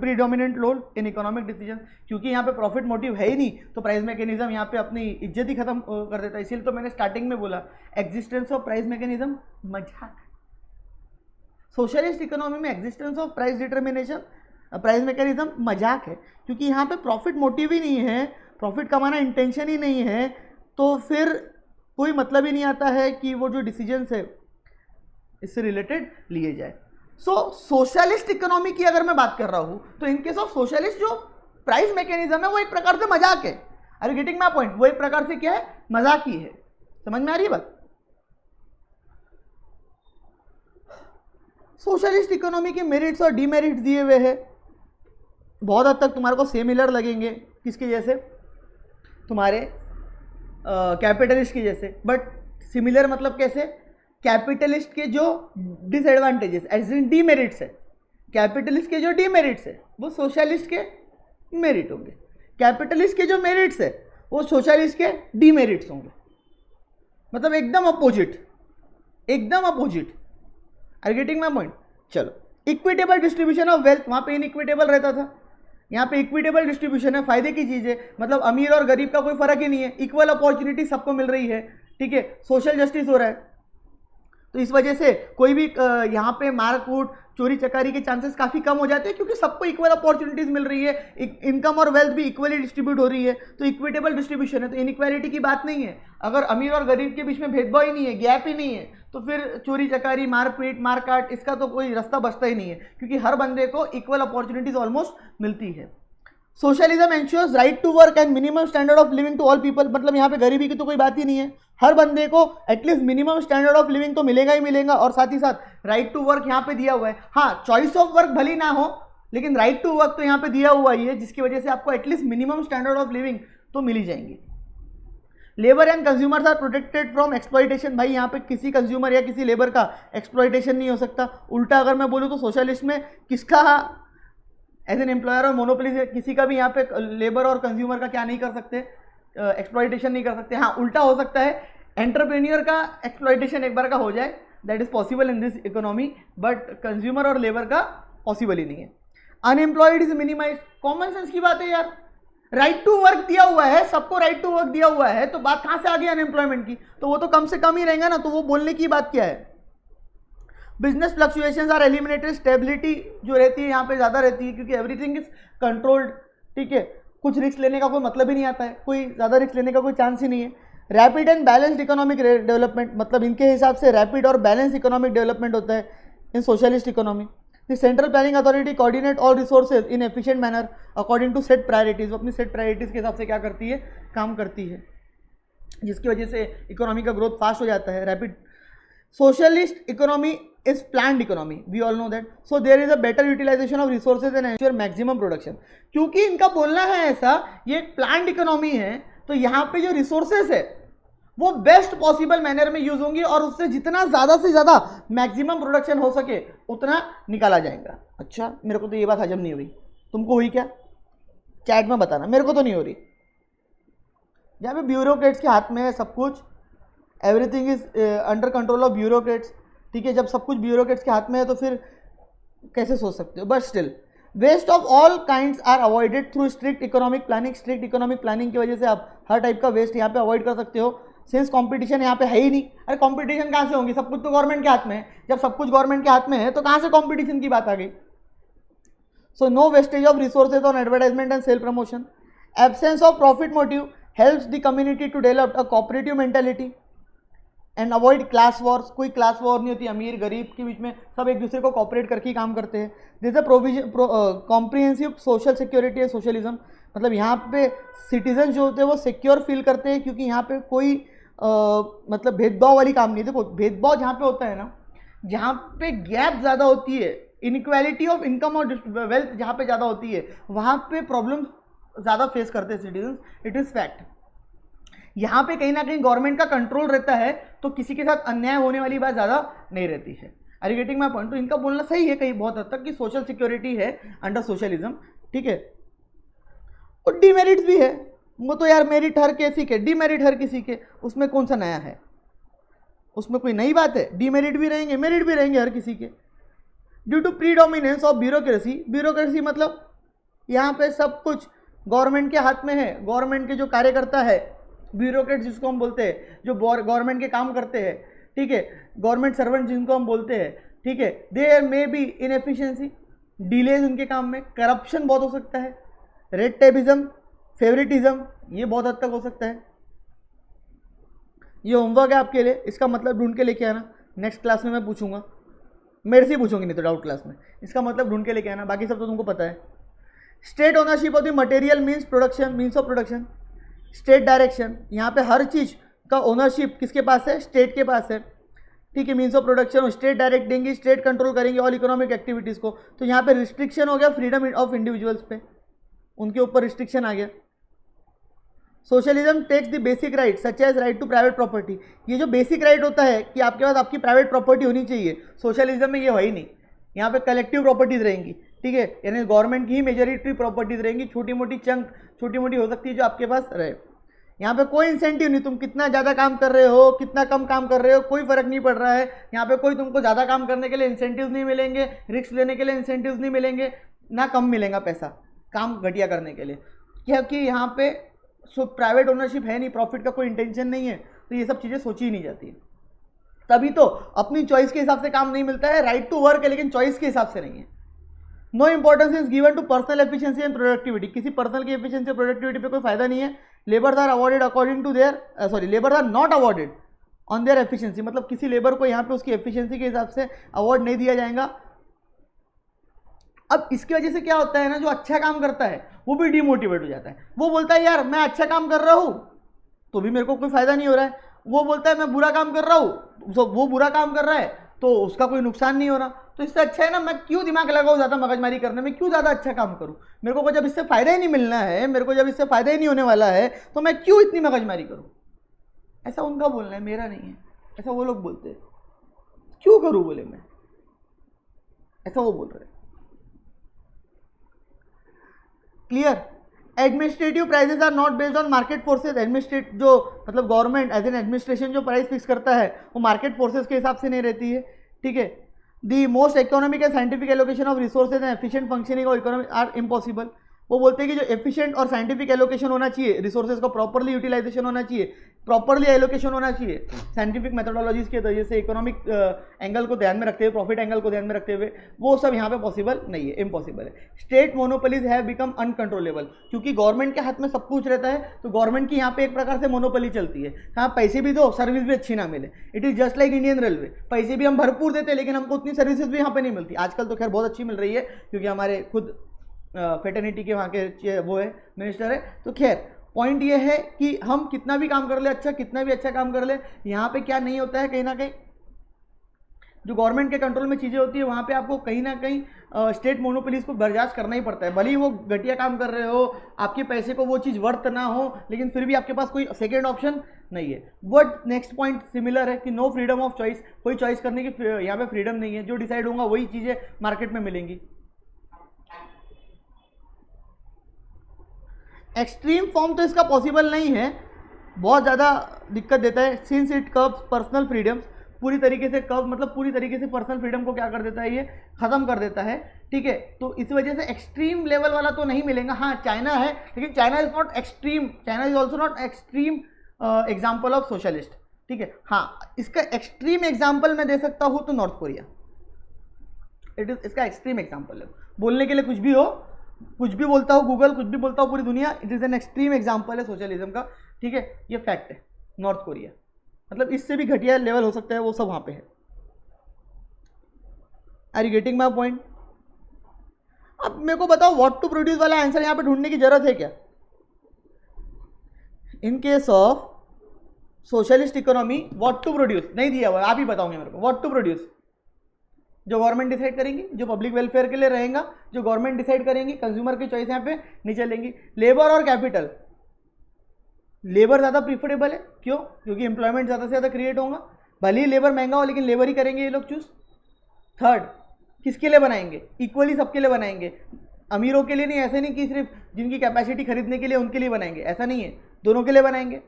predominant role in economic decision। क्योंकि यहाँ पे प्रॉफिट मोटिव है ही नहीं, तो प्राइस मैकेनिज्म यहाँ पे अपनी इज्जत ही खत्म कर देता है। इसीलिए तो मैंने स्टार्टिंग में बोला एग्जिस्टेंस ऑफ प्राइस मैकेनिज्म मजाक। सोशलिस्ट इकोनॉमी में existence of price determination price mechanism मजाक है, क्योंकि यहाँ पे प्रॉफिट मोटिव ही नहीं है, प्रॉफिट कमाना इंटेंशन ही नहीं है, तो फिर कोई मतलब ही नहीं आता है कि वो जो डिसीजंस है इससे रिलेटेड लिए जाए। सो सोशलिस्ट इकोनॉमी की अगर मैं बात कर रहा हूं, तो इन केस ऑफ सोशलिस्ट जो प्राइस मैकेनिज्म है वो एक प्रकार से मजाक है। Are you getting my point? वो एक प्रकार से क्या है, मजाक ही है। समझ में आ रही है बात? सोशलिस्ट इकोनॉमी के मेरिट्स और डीमेरिट्स दिए हुए हैं, बहुत हद तक तुम्हारे को सिमिलर लगेंगे, किसके जैसे, तुम्हारे कैपिटलिस्ट के जैसे। बट सिमिलर मतलब कैसे, कैपिटलिस्ट के जो डिसएडवांटेजेस एज इन डीमेरिट्स है, कैपिटलिस्ट के जो डीमेरिट्स है वो सोशलिस्ट के मेरिट होंगे, कैपिटलिस्ट के जो मेरिट्स है वो सोशलिस्ट के डीमेरिट्स होंगे। मतलब एकदम अपोजिट, एकदम opposite. Are getting my point? चलो, इक्विटेबल डिस्ट्रीब्यूशन ऑफ वेल्थ, वहाँ पे इनइक्विटेबल रहता था, यहाँ पे इक्विटेबल डिस्ट्रीब्यूशन है, फायदे की चीज़ है, मतलब अमीर और गरीब का कोई फर्क ही नहीं है, इक्वल अपॉर्चुनिटी सबको मिल रही है, ठीक है, सोशल जस्टिस हो रहा है। तो इस वजह से कोई भी यहाँ पे मारकूट चोरी चकारी के चांसेस काफ़ी कम हो जाते हैं, क्योंकि सबको इक्वल अपॉर्चुनिटीज़ मिल रही है, इनकम और वेल्थ भी इक्वली डिस्ट्रीब्यूट हो रही है, तो इक्विटेबल डिस्ट्रीब्यूशन है, तो इनइक्वालिटी की बात नहीं है। अगर अमीर और गरीब के बीच में भेदभाव ही नहीं है, गैप ही नहीं है, तो फिर चोरी चकारी, मारपीट, मारकाट, इसका तो कोई रास्ता बचता ही नहीं है, क्योंकि हर बंदे को इक्वल अपॉर्चुनिटीज़ ऑलमोस्ट मिलती है। Socialism ensures right to work and minimum standard of living to all people, मतलब यहाँ पे गरीबी की तो कोई बात ही नहीं है, हर बंदे को at least minimum standard of living तो मिलेगा ही मिलेगा, और साथ ही साथ राइट टू वर्क यहाँ पे दिया हुआ है। हाँ, चॉइस ऑफ वर्क भली ना हो, लेकिन राइट टू वर्क तो यहाँ पे दिया हुआ ही है, जिसकी वजह से आपको at least minimum standard of living तो मिल ही जाएंगी। Labour and consumers are protected from exploitation, भाई यहाँ पे किसी कंज्यूमर या किसी लेबर का एक्सप्लॉइटेशन नहीं हो सकता। उल्टा अगर मैं बोलूँ तो सोशलिस्ट में किसका एज एन एम्प्लॉयर और मोनोपोली, किसी का भी यहाँ पे लेबर और कंज्यूमर का क्या नहीं कर सकते, एक्सप्लॉइटेशन नहीं कर सकते। हाँ, उल्टा हो सकता है, एंटरप्रेन्योर का एक्सप्लॉइटेशन एक बार का हो जाए, that is possible in this economy, but consumer और लेबर का पॉसिबल ही नहीं है। Unemployed is minimise, common sense की बात है यार, राइट टू वर्क दिया हुआ है, सबको राइट टू वर्क दिया हुआ है, तो बात कहाँ से आ गई अनएम्प्लॉयमेंट की, तो वो तो कम से कम ही रहेगा ना, तो वो बोलने की बात क्या है। Business fluctuations are eliminated, stability जो रहती है यहाँ पे ज़्यादा रहती है, क्योंकि एवरीथिंग इज कंट्रोल्ड, ठीक है, कुछ रिस्क लेने का कोई मतलब ही नहीं आता है, कोई ज़्यादा रिस्क लेने का कोई चांस ही नहीं है। Rapid and balanced economic development, मतलब इनके हिसाब से रैपिड और बैलेंस इकोनॉमिक डेवलपमेंट होता है in socialist economy. The central planning authority coordinate all resources in efficient manner according to set priorities, वो अपनी सेट प्रायोरिटीज़ के हिसाब से क्या करती है, काम करती है, जिसकी वजह से इकोनॉमी का ग्रोथ फास्ट हो जाता है। Rapid socialist economy is planned economy, we all know that, so there is a better utilization of resources and ensure maximum production। क्योंकि इनका बोलना है ऐसा, ये एक प्लान्ड इकोनॉमी है, तो यहाँ पे जो रिसोर्सेज है वो बेस्ट पॉसिबल मैनर में यूज होंगी, और उससे जितना ज़्यादा से ज़्यादा मैक्सिमम प्रोडक्शन हो सके उतना निकाला जाएगा। अच्छा, मेरे को तो ये बात हजम नहीं हुई, तुमको हुई क्या? चैट में बताना, मेरे को तो नहीं हो रही। यहाँ पे ब्यूरोक्रेट्स के हाथ में है सब कुछ, everything is under control of bureaucrats, ठीक है। जब सब कुछ ब्यूरोक्रेट्स के हाथ में है तो फिर कैसे सोच सकते हो, but still waste of all kinds are avoided through strict economic planning. Strict economic planning की वजह से आप हर टाइप का वेस्ट यहाँ पे अवॉइड कर सकते हो, सिंस कंपटीशन यहाँ पे है ही नहीं। अरे कंपटीशन कहाँ से होगी, सब कुछ तो गवर्नमेंट के हाथ में है, जब सब कुछ गवर्नमेंट के हाथ में है तो कहाँ से कंपटीशन की बात आ गई। So no wastage of resources on advertisement and sale promotion. Absence of profit motive helps the community to develop a cooperative mentality and avoid class wars. कोई क्लास वॉर नहीं होती, अमीर गरीब के बीच में सब एक दूसरे को कॉपरेट करके ही काम करते हैं। This a provision comprehensive social security है सोशलिज्म, मतलब यहाँ पे सिटीजन जो होते हैं वो सिक्योर फील करते हैं, क्योंकि यहाँ पे कोई मतलब भेदभाव वाली काम नहीं। देखो भेदभाव जहाँ पे होता है ना, जहाँ पे गैप ज़्यादा होती है, इनइक्वालिटी ऑफ इनकम और वेल्थ जहाँ पे ज़्यादा होती है, वहाँ पे प्रॉब्लम ज़्यादा फेस करते हैं सिटीजन, इट इज़ फैक्ट। यहाँ पे कहीं ना कहीं गवर्नमेंट का कंट्रोल रहता है, तो किसी के साथ अन्याय होने वाली बात ज़्यादा नहीं रहती है। Are you getting my point? तो इनका बोलना सही है कहीं बहुत हद तक कि सोशल सिक्योरिटी है अंडर सोशलिज्म, ठीक है। और डीमेरिट्स भी है, वो तो यार मेरिट हर किसी के, डीमेरिट हर किसी के, उसमें कौन सा नया है, उसमें कोई नई बात है। डीमेरिट भी रहेंगे, मेरिट भी रहेंगे हर किसी के। Due to predominance of bureaucracy, bureaucracy मतलब यहाँ पे सब कुछ गवर्नमेंट के हाथ में है, गवर्नमेंट के जो कार्यकर्ता है, ब्यूरोक्रेट जिसको हम बोलते हैं, जो गवर्नमेंट के काम करते हैं, ठीक है, गवर्नमेंट सर्वेंट जिनको हम बोलते हैं, ठीक है, there may be inefficiency, delays उनके काम में, करप्शन बहुत हो सकता है, रेड टेपिज्म, फेवरेटिज्म, ये बहुत हद तक हो सकता है। ये होमवर्क है आपके लिए, इसका मतलब ढूंढ के लेके आना, नेक्स्ट क्लास में मैं पूछूंगा, मेरे से ही पूछूंगी नहीं तो डाउट क्लास में, इसका मतलब ढूंढ के लेके आना, बाकी सब तो तुमको पता है। State ownership of the material means production, means of production. State direction, यहाँ पे हर चीज़ का ओनरशिप किसके पास है, स्टेट के पास है, ठीक है। Means of production, state direct देंगी, स्टेट कंट्रोल करेंगे ऑल इकोनॉमिक एक्टिविटीज़ को, तो यहाँ पे रिस्ट्रिक्शन हो गया फ्रीडम ऑफ इंडिविजुअल्स पे, उनके ऊपर रिस्ट्रिक्शन आ गया। Socialism takes the basic right such as right to private property, ये जो बेसिक राइट होता है कि आपके पास आपकी प्राइवेट प्रॉपर्टी होनी चाहिए, सोशलिज्म में ये है ही नहीं। यहाँ पे कलेक्टिव प्रॉपर्टीज रहेंगी, ठीक है, यानी गवर्नमेंट की ही मेजॉरिटी प्रॉपर्टीज रहेंगी, छोटी मोटी चंक छोटी मोटी हो सकती है जो आपके पास रहे। यहाँ पे कोई इंसेंटिव नहीं, तुम कितना ज़्यादा काम कर रहे हो कितना कम काम कर रहे हो कोई फर्क नहीं पड़ रहा है। यहाँ पे कोई तुमको ज़्यादा काम करने के लिए इंसेंटिव्स नहीं मिलेंगे, रिस्क लेने के लिए इंसेंटिव्स नहीं मिलेंगे, ना कम मिलेगा पैसा काम घटिया करने के लिए, क्योंकि यहाँ पे प्राइवेट ओनरशिप है नहीं, प्रॉफिट का कोई इंटेंशन नहीं है, तो ये सब चीज़ें सोची ही नहीं जाती। तभी तो अपनी चॉइस के हिसाब से काम नहीं मिलता है, राइट टू वर्क है लेकिन चॉइस के हिसाब से नहीं है। No importance is given to personal efficiency and productivity, किसी पर्सनल की एफिशिएंसी और प्रोडक्टिविटी पे कोई फायदा नहीं है। Labours are awarded according to their labours are not awarded on their efficiency, मतलब किसी लेबर को यहाँ पे उसकी एफिशिएंसी के हिसाब से अवार्ड नहीं दिया जाएगा। अब इसकी वजह से क्या होता है ना, जो अच्छा काम करता है वो भी डिमोटिवेट हो जाता है। वो बोलता है यार मैं अच्छा काम कर रहा हूँ तो भी मेरे को कोई फायदा नहीं हो रहा है, वो बोलता है मैं बुरा काम कर रहा हूँ, वो बुरा काम कर रहा है तो उसका कोई नुकसान नहीं हो रहा, तो इससे अच्छा है ना मैं क्यों दिमाग लगाऊँ ज़्यादा मगजमारी करने में, क्यों ज़्यादा अच्छा काम करूँ, मेरे को जब इससे फ़ायदा ही नहीं मिलना है, मेरे को जब इससे फ़ायदा ही नहीं होने वाला है तो मैं क्यों इतनी मगजमारी करूँ। ऐसा उनका बोलना है, मेरा नहीं है, ऐसा वो लोग बोलते हैं। क्यों करूँ बोले मैं, ऐसा वो बोल रहे हैं। Clear. Administrative prices are not based on market forces, administrate जो मतलब गवर्नमेंट एज एन एडमिनिस्ट्रेशन जो प्राइस फिक्स करता है वो मार्केट फोर्सेस के हिसाब से नहीं रहती है, ठीक है। The most economic and scientific allocation of resources and efficient functioning of economy are impossible. वो बोलते हैं कि जो एफिशिएंट और साइंटिफिक एलोकेशन होना चाहिए, रिसोर्सेज का प्रॉपरली यूटिलाइजेशन होना चाहिए, प्रॉपरली एलोकेशन होना चाहिए साइंटिफिक मेथोडोलॉजीज के वजह से, इकोनॉमिक एंगल को ध्यान में रखते हुए, प्रॉफिट एंगल को ध्यान में रखते हुए, वो सब यहाँ पे पॉसिबल नहीं है, इम्पॉसिबल है। State monopolies have become uncontrollable, क्योंकि गवर्नमेंट के हाथ में सब कुछ रहता है तो गवर्नमेंट की यहाँ पे एक प्रकार से मोनोपोली चलती है, हाँ पैसे भी दो सर्विस भी अच्छी ना मिले। It is just like Indian railway, पैसे भी हम भरपूर देते हैं लेकिन हमको उतनी सर्विसेज भी यहाँ पे नहीं मिलती। आजकल तो खैर बहुत अच्छी मिल रही है क्योंकि हमारे खुद फेटर्निटी के वहाँ के वो है मिनिस्टर है, तो खैर पॉइंट ये है कि हम कितना भी काम कर ले अच्छा, कितना भी अच्छा काम कर ले, यहाँ पे क्या नहीं होता है, कहीं ना कहीं जो गवर्नमेंट के कंट्रोल में चीज़ें होती है वहाँ पे आपको कहीं ना कहीं स्टेट मोनोपोलीज को बर्दाश्त करना ही पड़ता है। भले ही वो घटिया काम कर रहे हो, आपके पैसे को वो चीज़ वर्थ ना हो, लेकिन फिर भी आपके पास कोई सेकेंड ऑप्शन नहीं है। बट नेक्स्ट पॉइंट सिमिलर है कि नो फ्रीडम ऑफ चॉइस, कोई चॉइस करने की यहाँ पे फ्रीडम नहीं है, जो डिसाइड होगा वही चीज़ें मार्केट में मिलेंगी। एक्सट्रीम फॉर्म तो इसका पॉसिबल नहीं है, बहुत ज़्यादा दिक्कत देता है। Since it curves personal freedoms, पूरी तरीके से कर्व मतलब पूरी तरीके से पर्सनल फ्रीडम को क्या कर देता है, ये ख़त्म कर देता है, ठीक है। तो इस वजह से एक्सट्रीम लेवल वाला तो नहीं मिलेगा। हाँ चाइना है लेकिन China is not extreme, China is also not extreme example of socialist, ठीक है। हाँ इसका एक्सट्रीम एग्जाम्पल मैं दे सकता हूँ तो नॉर्थ कोरिया, इट इज़ इसका एक्सट्रीम एग्जाम्पल है। बोलने के लिए कुछ भी हो, कुछ भी बोलता हो गूगल, कुछ भी बोलता हो पूरी दुनिया, it is an extreme example है सोशलिज्म का, ठीक है, ये फैक्ट है। नॉर्थ कोरिया मतलब इससे भी घटिया लेवल हो सकता है, वो सब वहाँ पे है। Are you getting my point? अब मेरे को बताओ व्हाट टू प्रोड्यूस वाला आंसर यहाँ पे ढूंढने की जरूरत है क्या? In case of socialist economy what to produce नहीं दिया हुआ, आप ही बताओगे मेरे को। व्हाट टू प्रोड्यूस जो गवर्नमेंट डिसाइड करेंगी, जो पब्लिक वेलफेयर के लिए रहेगा, जो गवर्नमेंट डिसाइड करेंगी, कंज्यूमर की चॉइस यहाँ पे नहीं चलेंगी। लेबर और कैपिटल, लेबर ज़्यादा प्रीफरेबल है, क्यों? क्योंकि एम्प्लॉयमेंट ज़्यादा से ज़्यादा क्रिएट होगा, भले ही लेबर महंगा हो लेकिन लेबर ही करेंगे ये लोग चूज। थर्ड, किसके लिए बनाएंगे? इक्वली सबके लिए बनाएंगे, अमीरों के लिए नहीं, ऐसे नहीं कि सिर्फ जिनकी कैपेसिटी खरीदने के लिए उनके लिए बनाएंगे, ऐसा नहीं है, दोनों के लिए बनाएंगे।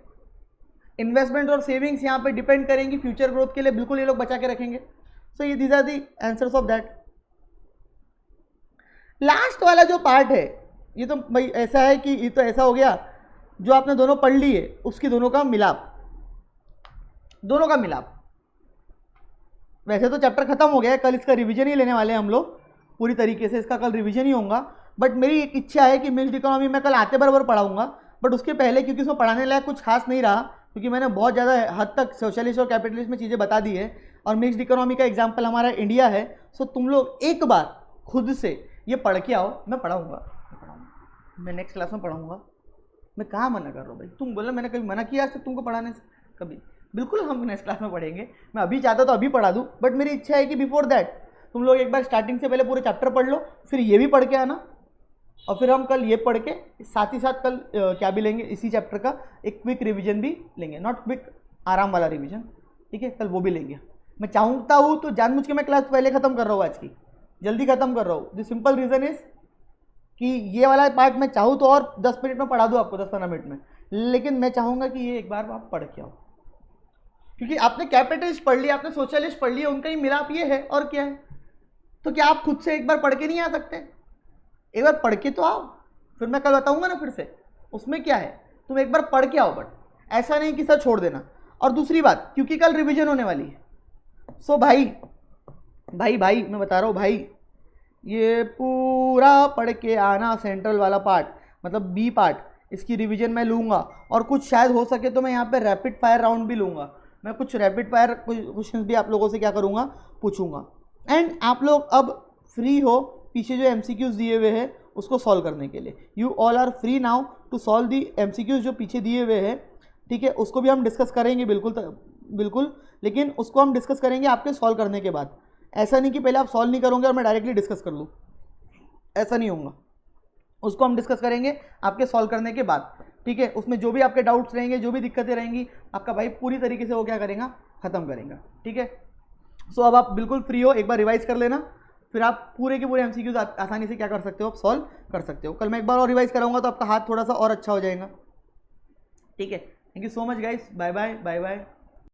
इन्वेस्टमेंट और सेविंग्स यहाँ पे डिपेंड करेंगी फ्यूचर ग्रोथ के लिए, बिल्कुल ये लोग बचा के रखेंगे। सो ये these are the answers of that. Last वाला जो पार्ट है ये तो भाई ऐसा है कि ये तो ऐसा हो गया जो आपने दोनों पढ़ ली है उसकी दोनों का मिलाप, दोनों का मिलाप। वैसे तो चैप्टर खत्म हो गया है, कल इसका रिवीजन ही लेने वाले हैं हम लोग, पूरी तरीके से इसका कल रिवीजन ही होगा। बट मेरी एक इच्छा है कि मिक्स्ड इकोनॉमी में कल आते बराबर पढ़ाऊंगा, बट उसके पहले क्योंकि उसमें पढ़ाने लायक कुछ खास नहीं रहा, क्योंकि मैंने बहुत ज़्यादा हद तक सोशलिस्ट और कैपिटलिस्ट में चीज़ें बता दी है और मिक्स्ड इकोनॉमी का एग्जाम्पल हमारा इंडिया है। सो तुम लोग एक बार खुद से ये पढ़ के आओ, मैं पढ़ाऊँगा, मैं नेक्स्ट क्लास में पढ़ाऊँगा। मैं कहाँ मना कर रहा हूँ भाई, तुम बोला मैंने कभी मना किया आज तक तुमको पढ़ाने से? कभी, बिल्कुल हम नेक्स्ट क्लास में पढ़ेंगे। मैं अभी चाहता तो अभी पढ़ा दूँ, बट मेरी इच्छा है कि बिफोर दैट तुम लोग एक बार स्टार्टिंग से पहले पूरे चैप्टर पढ़ लो, फिर ये भी पढ़ के आना, और फिर हम कल ये पढ़ के साथ ही साथ कल क्या भी लेंगे, इसी चैप्टर का एक क्विक रिविजन भी लेंगे, नॉट क्विक, आराम वाला रिविजन, ठीक है, कल वो भी लेंगे। मैं चाहता हूँ तो जानबूझ के मैं क्लास पहले ख़त्म कर रहा हूँ, आज की जल्दी ख़त्म कर रहा हूँ। द सिंपल रीज़न इज़ कि ये वाला पार्ट मैं चाहूँ तो और 10 मिनट में पढ़ा दूँ आपको, 10-15 मिनट में, लेकिन मैं चाहूँगा कि ये एक बार आप पढ़ के आओ, क्योंकि आपने कैपिटलिस्ट पढ़ लिया, आपने सोशलिस्ट पढ़ लिया, उनका ही मिलाप ये है और क्या है। तो क्या आप खुद से एक बार पढ़ के नहीं आ सकते? एक बार पढ़ के तो आओ, फिर मैं कल बताऊँगा ना फिर से, उसमें क्या है, तुम एक बार पढ़ के आओ, बट ऐसा नहीं कि सर छोड़ देना। और दूसरी बात, क्योंकि कल रिविजन होने वाली है, सो भाई भाई भाई मैं बता रहा हूँ भाई, ये पूरा पढ़ के आना, सेंट्रल वाला पार्ट मतलब बी पार्ट, इसकी रिवीजन मैं लूँगा। और कुछ शायद हो सके तो मैं यहाँ पे रैपिड फायर राउंड भी लूँगा। मैं कुछ रैपिड फायर क्वेश्चंस भी आप लोगों से क्या करूँगा, पूछूंगा। एंड आप लोग अब फ्री हो पीछे जो MCQs दिए हुए हैं उसको सॉल्व करने के लिए। You all are free now to solve the MCQs जो पीछे दिए हुए हैं, ठीक है। उसको भी हम डिस्कस करेंगे बिल्कुल बिल्कुल, लेकिन उसको हम डिस्कस करेंगे आपके सॉल्व करने के बाद। ऐसा नहीं कि पहले आप सॉल्व नहीं करोगे और मैं डायरेक्टली डिस्कस कर लूँ, ऐसा नहीं होगा। उसको हम डिस्कस करेंगे आपके सॉल्व करने के बाद, ठीक है। उसमें जो भी आपके डाउट्स रहेंगे, जो भी दिक्कतें रहेंगी, आपका भाई पूरी तरीके से वो क्या करेगा, ख़त्म करेगा, ठीक है। सो अब आप बिल्कुल फ्री हो, एक बार रिवाइज कर लेना, फिर आप पूरे के पूरे MCQs आसानी से क्या कर सकते हो, आप सॉल्व कर सकते हो। कल मैं एक बार और रिवाइज कराऊंगा तो आपका हाथ थोड़ा सा और अच्छा हो जाएगा, ठीक है। Thank you so much guys, bye bye bye bye.